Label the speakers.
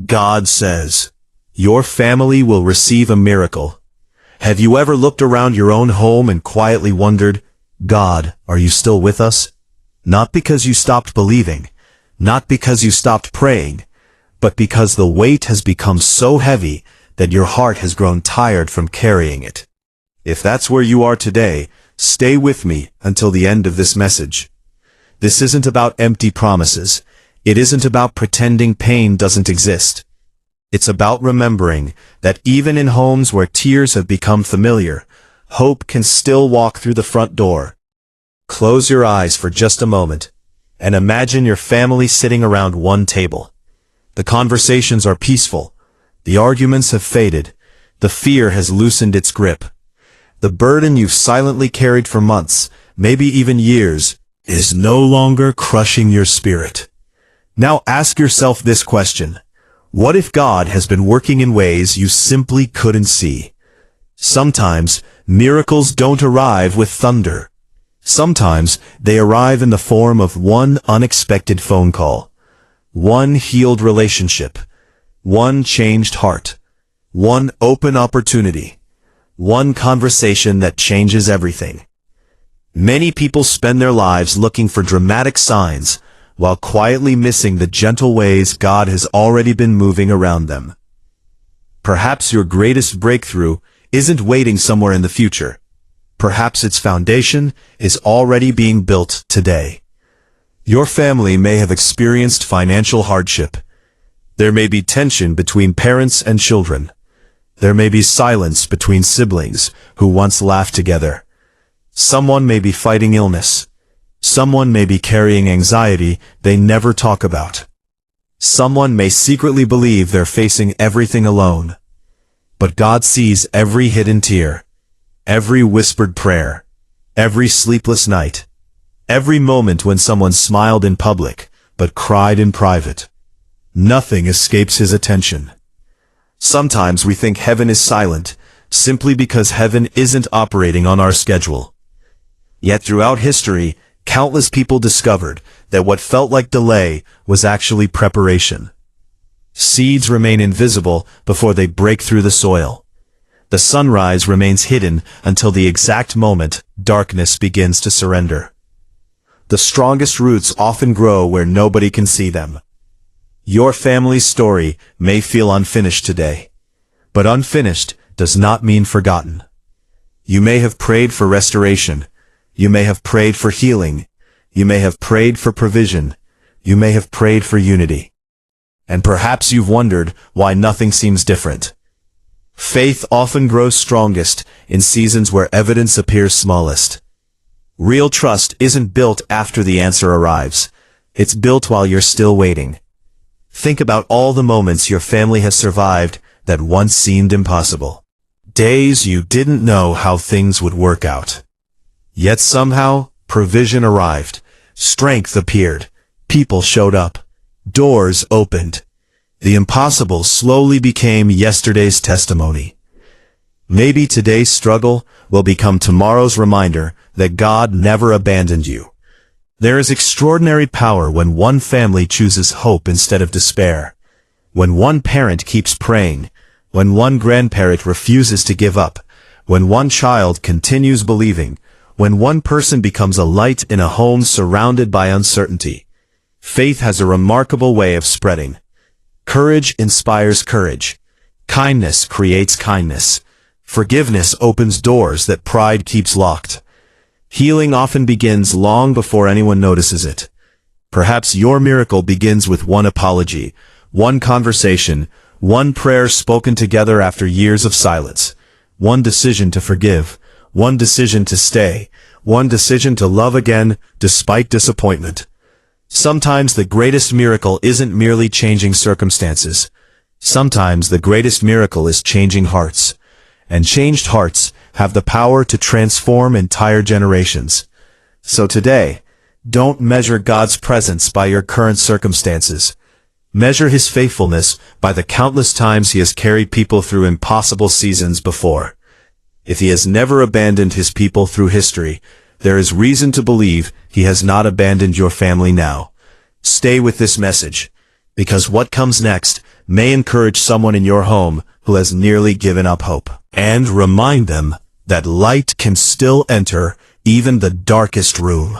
Speaker 1: God says, your family will receive a miracle. Have you ever looked around your own home and quietly wondered, God, are you still with us? Not because you stopped believing, not because you stopped praying, but because the weight has become so heavy that your heart has grown tired from carrying it. If that's where you are today, stay with me until the end of this message. This isn't about empty promises. It isn't about pretending pain doesn't exist. It's about remembering that even in homes where tears have become familiar, hope can still walk through the front door. Close your eyes for just a moment and imagine your family sitting around one table. The conversations are peaceful. The arguments have faded. The fear has loosened its grip. The burden you've silently carried for months, maybe even years, is no longer crushing your spirit. Now ask yourself this question. What if God has been working in ways you simply couldn't see? Sometimes miracles don't arrive with thunder. Sometimes they arrive in the form of one unexpected phone call, one healed relationship, one changed heart, one open opportunity, one conversation that changes everything. Many people spend their lives looking for dramatic signs, while quietly missing the gentle ways God has already been moving around them. Perhaps your greatest breakthrough isn't waiting somewhere in the future. Perhaps its foundation is already being built today. Your family may have experienced financial hardship. There may be tension between parents and children. There may be silence between siblings who once laughed together. Someone may be fighting illness. Someone may be carrying anxiety they never talk about. Someone may secretly believe they're facing everything alone. But God sees every hidden tear, every whispered prayer, every sleepless night, every moment when someone smiled in public but cried in private. Nothing escapes his attention. Sometimes we think heaven is silent, simply because heaven isn't operating on our schedule. Yet throughout history, countless people discovered that what felt like delay was actually preparation. Seeds remain invisible before they break through the soil. The sunrise remains hidden until the exact moment darkness begins to surrender. The strongest roots often grow where nobody can see them. Your family's story may feel unfinished today, but unfinished does not mean forgotten. You may have prayed for restoration. You may have prayed for healing. You may have prayed for provision. You may have prayed for unity. And perhaps you've wondered why nothing seems different. Faith often grows strongest in seasons where evidence appears smallest. Real trust isn't built after the answer arrives. It's built while you're still waiting. Think about all the moments your family has survived that once seemed impossible. Days you didn't know how things would work out. Yet somehow, provision arrived, strength appeared, people showed up, doors opened. The impossible slowly became yesterday's testimony. Maybe today's struggle will become tomorrow's reminder that God never abandoned you. There is extraordinary power when one family chooses hope instead of despair. When one parent keeps praying, when one grandparent refuses to give up, when one child continues believing, when one person becomes a light in a home surrounded by uncertainty. Faith has a remarkable way of spreading. Courage inspires courage. Kindness creates kindness. Forgiveness opens doors that pride keeps locked. Healing often begins long before anyone notices it. Perhaps your miracle begins with one apology, one conversation, one prayer spoken together after years of silence, one decision to forgive, one decision to stay, one decision to love again despite disappointment. Sometimes the greatest miracle isn't merely changing circumstances. Sometimes the greatest miracle is changing hearts. And changed hearts have the power to transform entire generations. So today, don't measure God's presence by your current circumstances. Measure His faithfulness by the countless times He has carried people through impossible seasons before. If He has never abandoned His people through history, there is reason to believe He has not abandoned your family now. Stay with this message, because what comes next may encourage someone in your home who has nearly given up hope. And remind them that light can still enter even the darkest room.